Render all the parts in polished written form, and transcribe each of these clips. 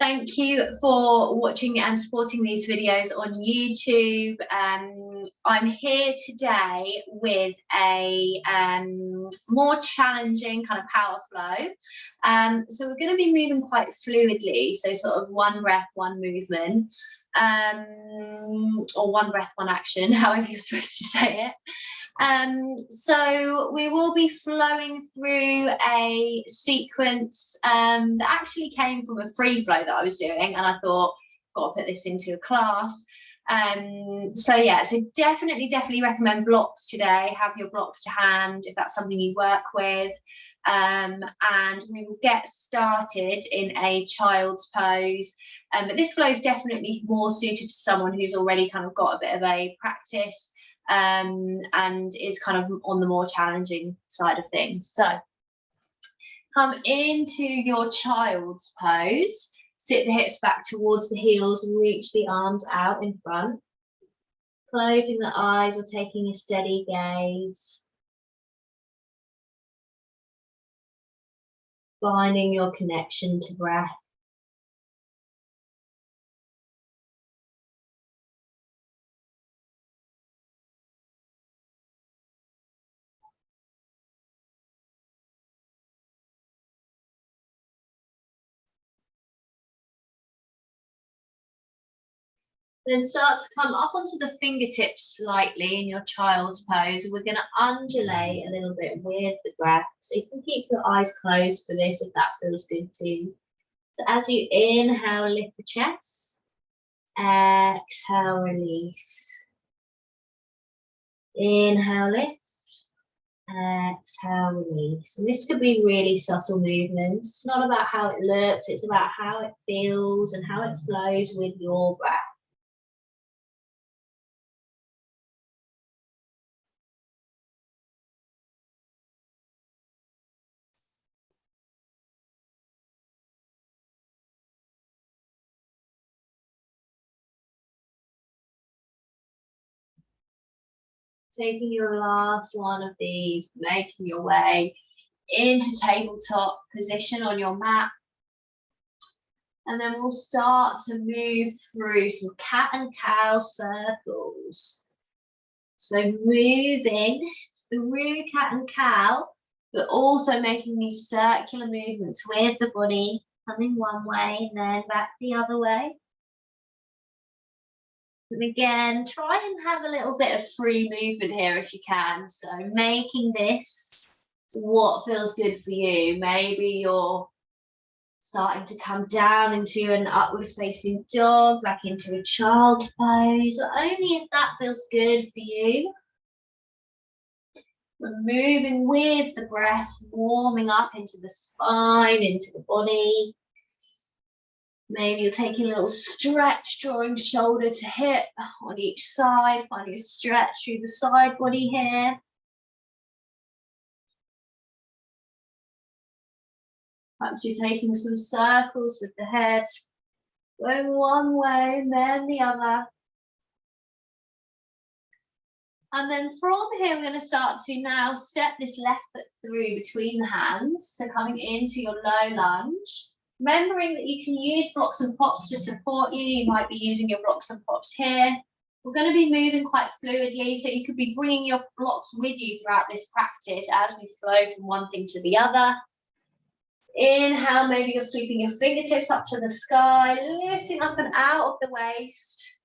Thank you for watching and supporting these videos on YouTube. I'm here today with a more challenging kind of power flow. So we're going to be moving quite fluidly, so sort of one breath, one movement, or one breath, one action, however you're supposed to say it. So we will be flowing through a sequence that actually came from a free flow that I was doing, and I thought, got to put this into a class. So yeah, so definitely recommend blocks today. Have your blocks to hand if that's something you work with. And we will get started in a child's pose. But this flow is definitely more suited to someone who's already kind of got a bit of a practice and is kind of on the more challenging side of things. So come into your child's pose, sit the hips back towards the heels and reach the arms out in front, closing the eyes or taking a steady gaze, finding your connection to breath. Then start to come up onto the fingertips slightly in your child's pose. We're going to undulate a little bit with the breath. So you can keep your eyes closed for this if that feels good too. So as you inhale, lift the chest. Exhale, release. Inhale, lift. Exhale, release. And this could be really subtle movements. It's not about how it looks, it's about how it feels and how it flows with your breath. Taking your last one of these, making your way into tabletop position on your mat. And then we'll start to move through some cat and cow circles. So moving through cat and cow, but also making these circular movements with the body, coming one way and then back the other way. And again, try and have a little bit of free movement here if you can. So making this what feels good for you. Maybe you're starting to come down into an upward facing dog, back into a child's pose, or only if that feels good for you. We're moving with the breath, warming up into the spine, into the body. Maybe you're taking a little stretch, drawing shoulder to hip on each side, finding a stretch through the side body here. Perhaps you're taking some circles with the head, going one way and then the other. And then from here, we're going to start to now step this left foot through between the hands. So coming into your low lunge. Remembering that you can use blocks and props to support you. You might be using your blocks and props here. We're going to be moving quite fluidly, so you could be bringing your blocks with you throughout this practice as we flow from one thing to the other. Inhale, maybe you're sweeping your fingertips up to the sky, lifting up and out of the waist.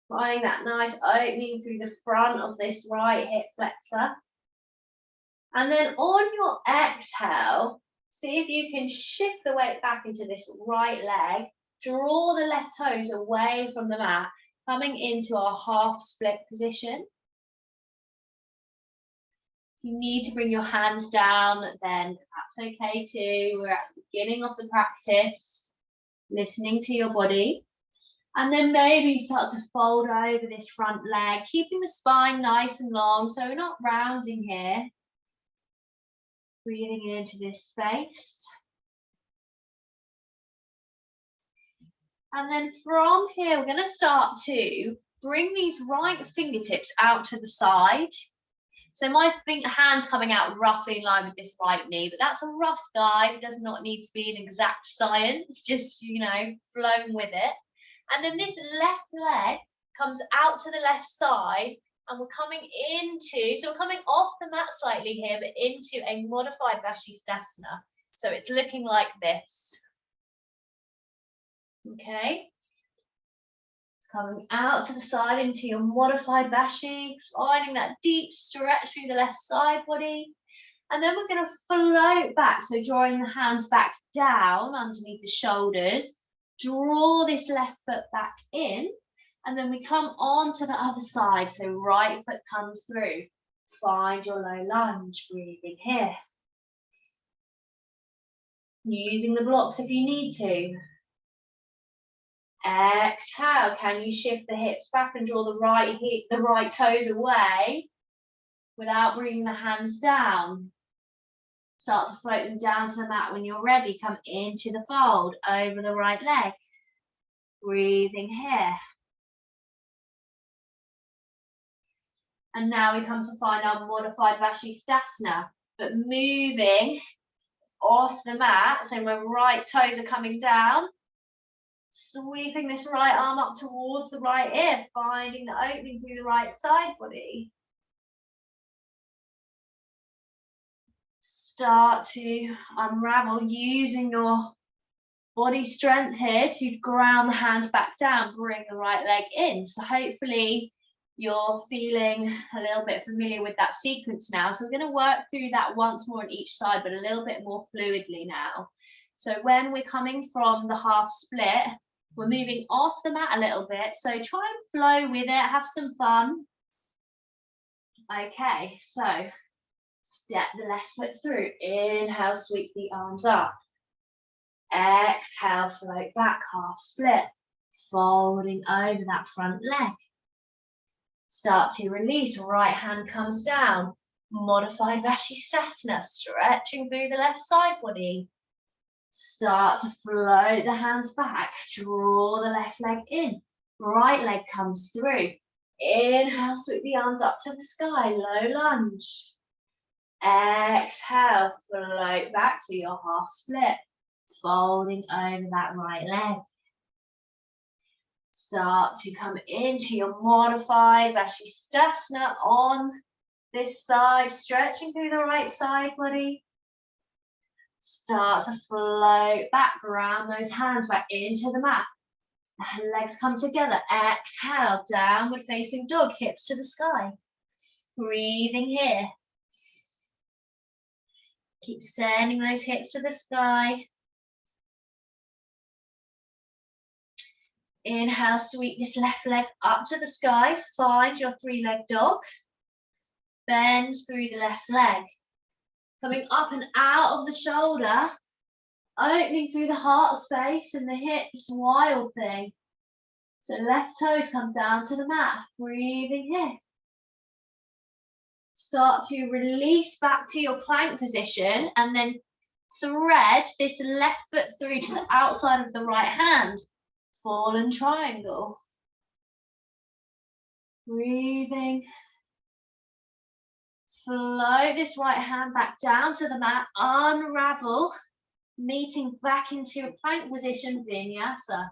Finding that nice opening through the front of this right hip flexor. And then on your exhale, see if you can shift the weight back into this right leg. Draw the left toes away from the mat, coming into our half split position. If you need to bring your hands down, then that's okay too. We're at the beginning of the practice, listening to your body. And then maybe start to fold over this front leg, keeping the spine nice and long, so we're not rounding here. Breathing into this space. And then from here, we're going to start to bring these right fingertips out to the side. So my hand's coming out roughly in line with this right knee, but that's a rough guide. It does not need to be an exact science, just, you know, flowing with it. And then this left leg comes out to the left side, and we're coming into, so we're coming off the mat slightly here, but into a modified Vashisthasana. So it's looking like this. Okay. Coming out to the side into your modified Vashi, finding that deep stretch through the left side body. And then we're going to float back, so drawing the hands back down underneath the shoulders. Draw this left foot back in, and then we come on to the other side, so right foot comes through. Find your low lunge, breathing here. Using the blocks if you need to. Exhale, can you shift the hips back and draw the right toes away without bringing the hands down? Start to float them down to the mat. When you're ready, come into the fold, over the right leg. Breathing here. And now we come to find our modified Vashisthasana, but moving off the mat, so my right toes are coming down. Sweeping this right arm up towards the right ear, finding the opening through the right side body. Start to unravel using your body strength here to ground the hands back down, bring the right leg in. So hopefully you're feeling a little bit familiar with that sequence now. So we're going to work through that once more on each side, but a little bit more fluidly now. So when we're coming from the half split, we're moving off the mat a little bit, so try and flow with it, have some fun. Okay, so step the left foot through. Inhale, sweep the arms up. Exhale, float back, half split. Folding over that front leg. Start to release, right hand comes down. Modified Vashisthasana, stretching through the left side body. Start to float the hands back, draw the left leg in, right leg comes through. Inhale, sweep the arms up to the sky, low lunge. Exhale, float back to your half split, folding over that right leg. Start to come into your modified Vashisthasana on this side, stretching through the right side body. Start to float back, ground those hands back into the mat. Legs come together. Exhale, downward facing dog, hips to the sky. Breathing here. Keep sending those hips to the sky. Inhale, sweep this left leg up to the sky. Find your three-leg dog. Bend through the left leg. Coming up and out of the shoulder, opening through the heart space and the hips, wild thing. So left toes come down to the mat, breathing here. Start to release back to your plank position and then thread this left foot through to the outside of the right hand. Fallen triangle. Breathing. Float this right hand back down to the mat, unravel, meeting back into a plank position, vinyasa.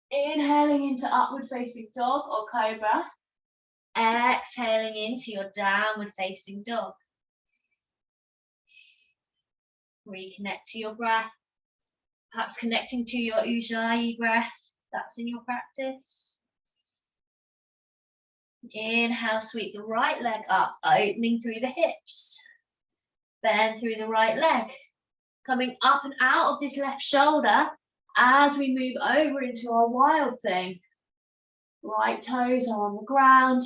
Inhaling into upward facing dog or cobra. Exhaling into your downward facing dog. Reconnect to your breath, perhaps connecting to your Ujjayi breath, if that's in your practice. Inhale, sweep the right leg up, opening through the hips. Bend through the right leg. Coming up and out of this left shoulder as we move over into our wild thing. Right toes are on the ground.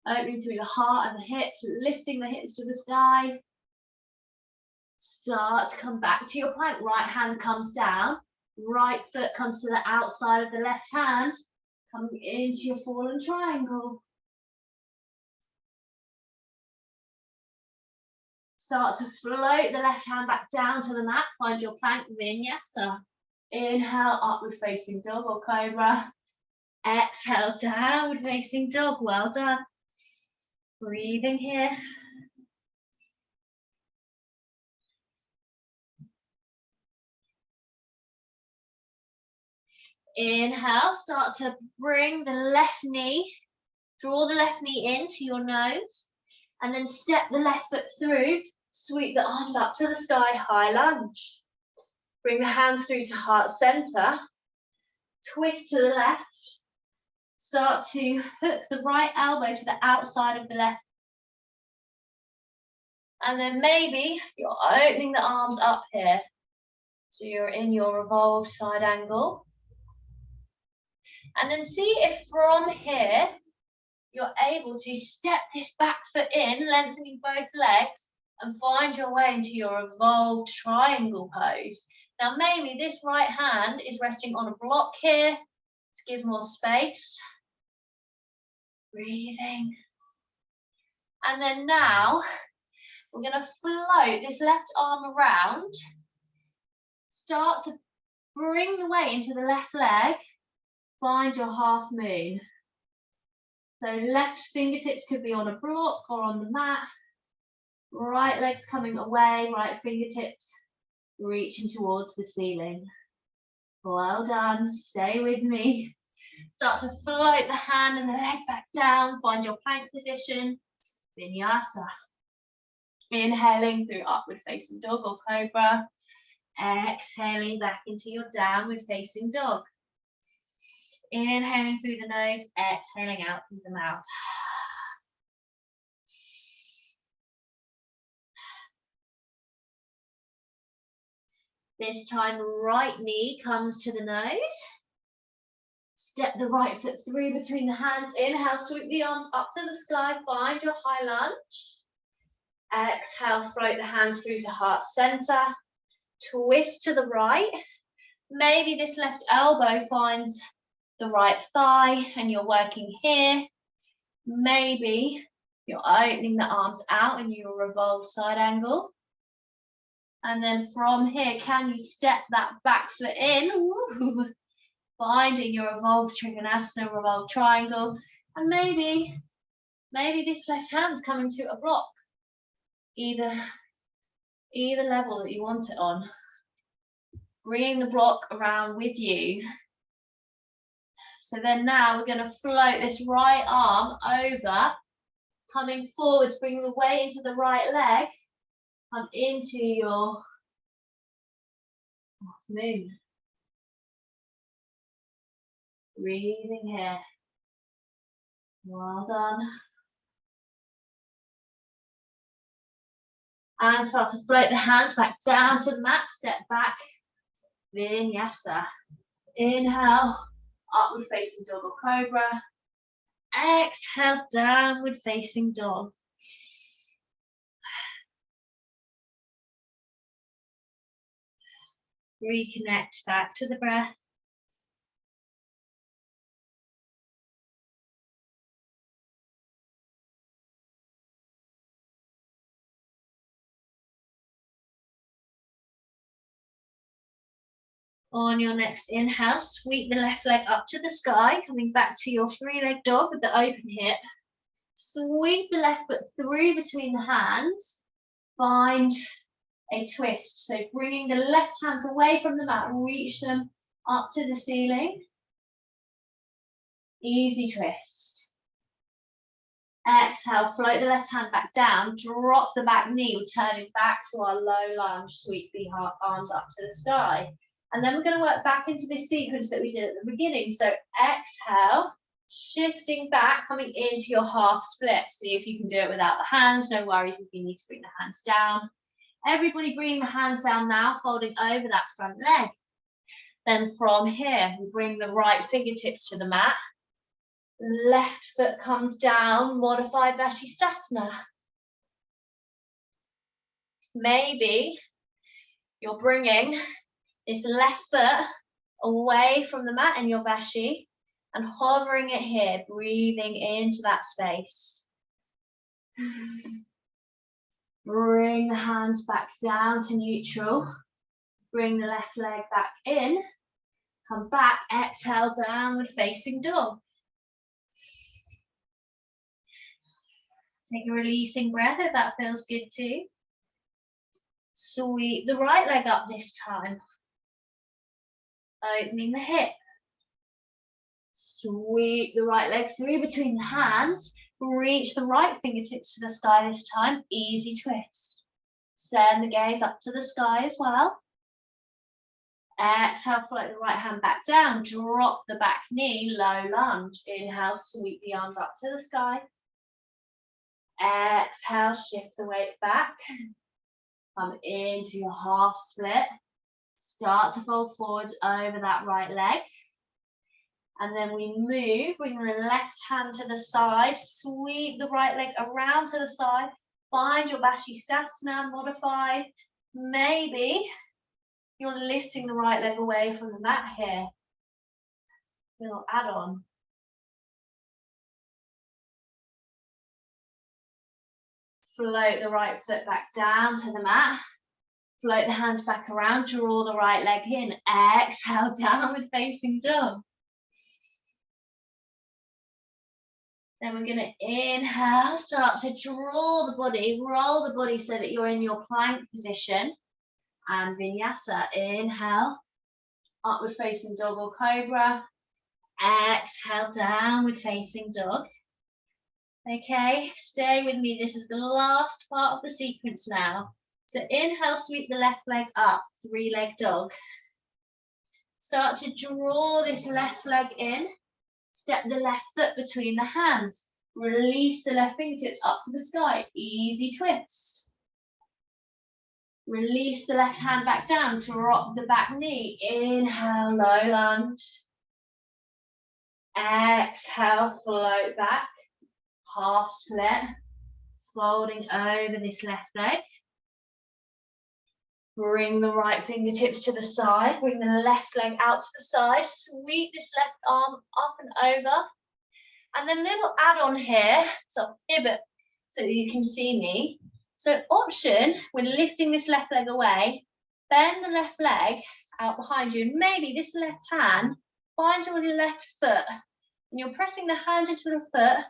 Opening through the heart and the hips, lifting the hips to the sky. Start to come back to your plank. Right hand comes down. Right foot comes to the outside of the left hand. Coming into your fallen triangle. Start to float the left hand back down to the mat. Find your plank vinyasa. Inhale, upward facing dog or cobra. Exhale, downward facing dog. Well done. Breathing here. Inhale, start to bring the left knee, draw the left knee into your nose, and then step the left foot through, sweep the arms up to the sky, high lunge. Bring the hands through to heart center, twist to the left, start to hook the right elbow to the outside of the left. And then maybe you're opening the arms up here. So you're in your revolved side angle. And then see if from here, you're able to step this back foot in, lengthening both legs, and find your way into your evolved triangle pose. Now, maybe this right hand is resting on a block here to give more space. Breathing. And then now, we're going to float this left arm around. Start to bring the weight into the left leg. Find your half moon. So left fingertips could be on a block or on the mat. Right leg's coming away, right fingertips reaching towards the ceiling. Well done, stay with me. Start to float the hand and the leg back down, find your plank position, vinyasa. Inhaling through upward facing dog or cobra. Exhaling back into your downward facing dog. Inhaling through the nose, exhaling out through the mouth. This time, right knee comes to the nose. Step the right foot through between the hands. Inhale, sweep the arms up to the sky. Find your high lunge. Exhale, float the hands through to heart center. Twist to the right. Maybe this left elbow finds the right thigh and you're working here. Maybe you're opening the arms out in your revolved side angle. And then from here, can you step that back foot in? Woo. Finding your evolved Trikonasana, revolved triangle. And maybe this left hand's coming to a block. Either level that you want it on. Bringing the block around with you. So then now we're going to float this right arm over, coming forwards, bringing the weight into the right leg, come into your moon. Breathing here. Well done. And start to float the hands back down to the mat, step back, vinyasa. Inhale, upward facing dog or cobra. Exhale, downward facing dog. Reconnect back to the breath. On your next inhale, sweep the left leg up to the sky, coming back to your three-leg dog with the open hip. Sweep the left foot through between the hands. Find a twist. So bringing the left hands away from the mat, reach them up to the ceiling. Easy twist. Exhale, float the left hand back down, drop the back knee, turning back to our low lunge, sweep the arms up to the sky. And then we're going to work back into this sequence that we did at the beginning. So exhale, shifting back, coming into your half split. See if you can do it without the hands. No worries if you need to bring the hands down. Everybody bring the hands down now, folding over that front leg. Then from here, we bring the right fingertips to the mat. Left foot comes down, modified Vashisthasana. Maybe you're bringing this left foot away from the mat in your Vashi and hovering it here, breathing into that space. Bring the hands back down to neutral. Bring the left leg back in. Come back, exhale, downward facing dog. Take a releasing breath if that feels good too. Sweep the right leg up this time. Opening the hip. Sweep the right leg through between the hands. Reach the right fingertips to the sky this time. Easy twist. Send the gaze up to the sky as well. Exhale, float the right hand back down. Drop the back knee, low lunge. Inhale, sweep the arms up to the sky. Exhale, shift the weight back. Come into your half split. Start to fold forwards over that right leg. And then we move, bring the left hand to the side, sweep the right leg around to the side, find your Vashisthasana, modify. Maybe you're lifting the right leg away from the mat here. Little add-on. Float the right foot back down to the mat. Float the hands back around, draw the right leg in. Exhale, downward facing dog. Then we're going to inhale, start to draw the body, roll the body so that you're in your plank position. And vinyasa, inhale, upward facing dog or cobra. Exhale, downward facing dog. Okay, stay with me. This is the last part of the sequence now. So inhale, sweep the left leg up, three-leg dog. Start to draw this left leg in. Step the left foot between the hands. Release the left fingertips up to the sky. Easy twist. Release the left hand back down. Drop the back knee. Inhale, low lunge. Exhale, float back. Half split. Folding over this left leg. Bring the right fingertips to the side. Bring the left leg out to the side. Sweep this left arm up and over. And then a little add-on here. So pivot so that you can see me. So option, we're lifting this left leg away. Bend the left leg out behind you. And maybe this left hand finds your left foot. And you're pressing the hand into the foot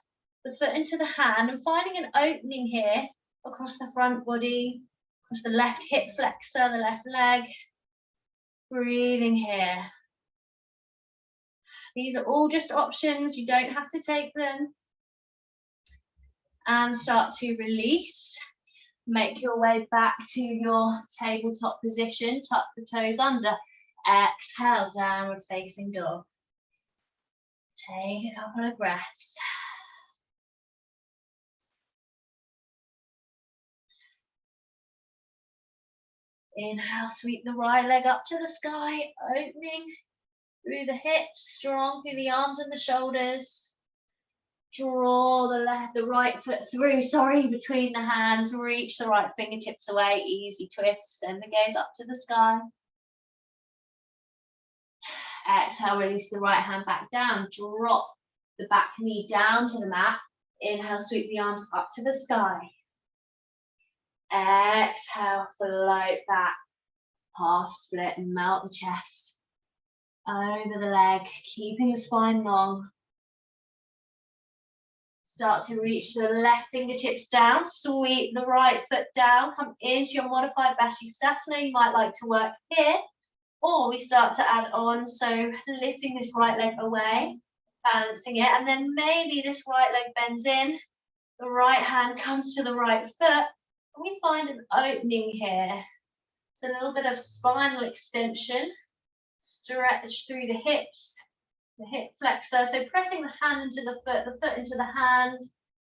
into the hand, and finding an opening here across the front body. Across the left hip flexor, the left leg. Breathing here. These are all just options. You don't have to take them. And start to release. Make your way back to your tabletop position. Tuck the toes under. Exhale, downward facing dog. Take a couple of breaths. Inhale, sweep the right leg up to the sky, opening through the hips, strong through the arms and the shoulders. Draw the right foot through, between the hands. Reach the right fingertips away, easy twist. Send the gaze up to the sky. Exhale, release the right hand back down. Drop the back knee down to the mat. Inhale, sweep the arms up to the sky. Exhale, float back, half split and melt the chest over the leg, keeping the spine long. Start to reach the left fingertips down, sweep the right foot down, come into your modified Vashisthasana. You might like to work here, or we start to add on, so lifting this right leg away, balancing it, and then maybe this right leg bends in, the right hand comes to the right foot, and we find an opening here. So a little bit of spinal extension, stretch through the hips, the hip flexor. So pressing the hand into the foot into the hand.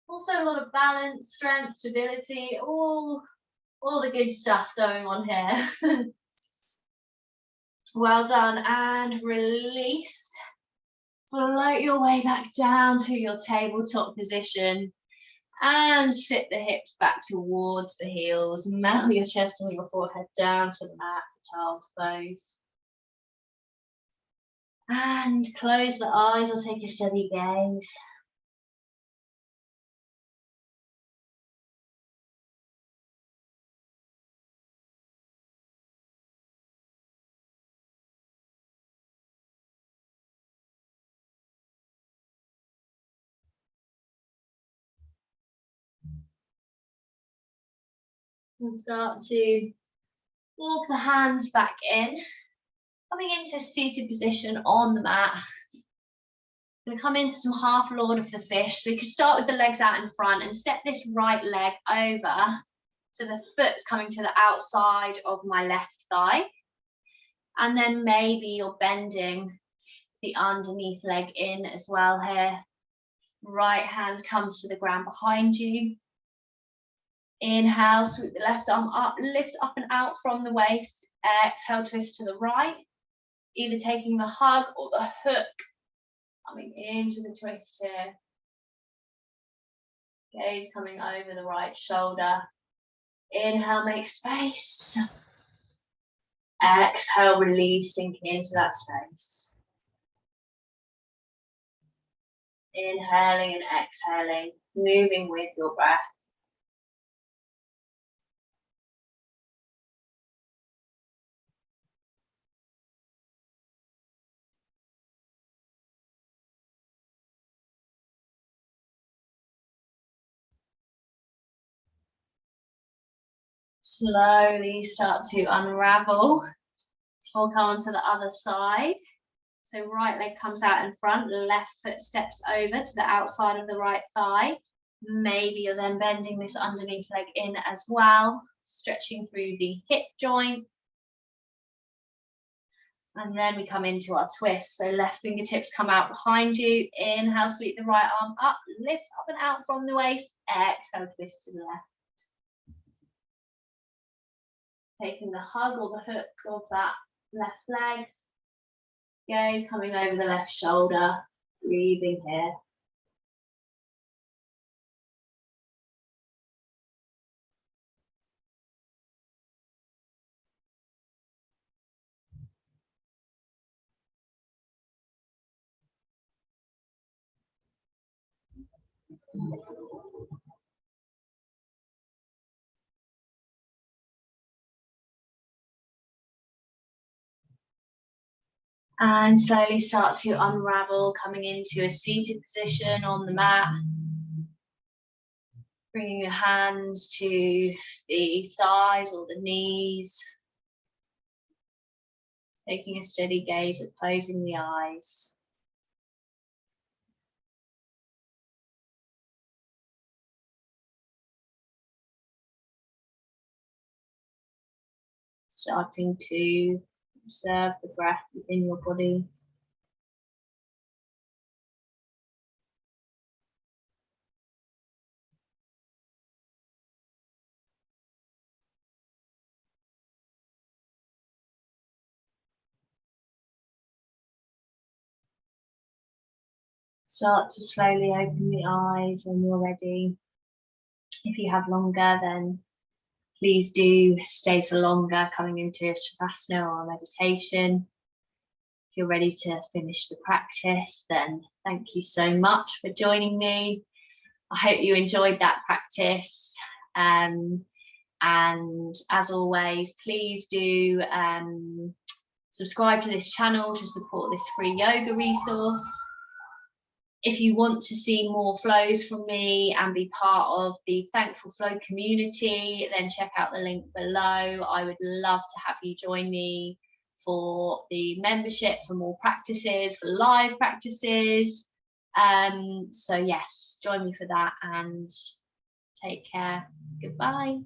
Also a lot of balance, strength, stability, all the good stuff going on here. Well done, and release. Float your way back down to your tabletop position. And sit the hips back towards the heels. Melt your chest and your forehead down to the mat for child's pose. And close the eyes or take a steady gaze. And start to walk the hands back in, coming into a seated position on the mat. I'm going to come into some half Lord of the Fish. So you can start with the legs out in front and step this right leg over so the foot's coming to the outside of my left thigh. And then maybe you're bending the underneath leg in as well here. Right hand comes to the ground behind you. Inhale, sweep the left arm up, lift up and out from the waist. Exhale, twist to the right, either taking the hug or the hook, coming into the twist here. Gaze coming over the right shoulder. Inhale, make space. Exhale, release, sink into that space. Inhaling and exhaling, moving with your breath. Slowly start to unravel. We'll come onto the other side. So right leg comes out in front, left foot steps over to the outside of the right thigh. Maybe you're then bending this underneath leg in as well, stretching through the hip joint. And then we come into our twist. So left fingertips come out behind you. Inhale, sweep the right arm up, lift up and out from the waist. Exhale, twist to the left. Taking the hug or the hook of that left leg. Gaze coming over the left shoulder, breathing here. And slowly start to unravel, coming into a seated position on the mat. Bringing your hands to the thighs or the knees. Taking a steady gaze at closing the eyes. Starting to observe the breath within your body. Start to slowly open the eyes when you're ready. If you have longer, then please do stay for longer, coming into a Shavasana or a meditation. If you're ready to finish the practice, then thank you so much for joining me. I hope you enjoyed that practice. And as always, please do subscribe to this channel to support this free yoga resource. If you want to see more flows from me and be part of the Thankful Flow community, then check out the link below. I would love to have you join me for the membership, for more practices, for live practices. So yes, join me for that and take care. Goodbye.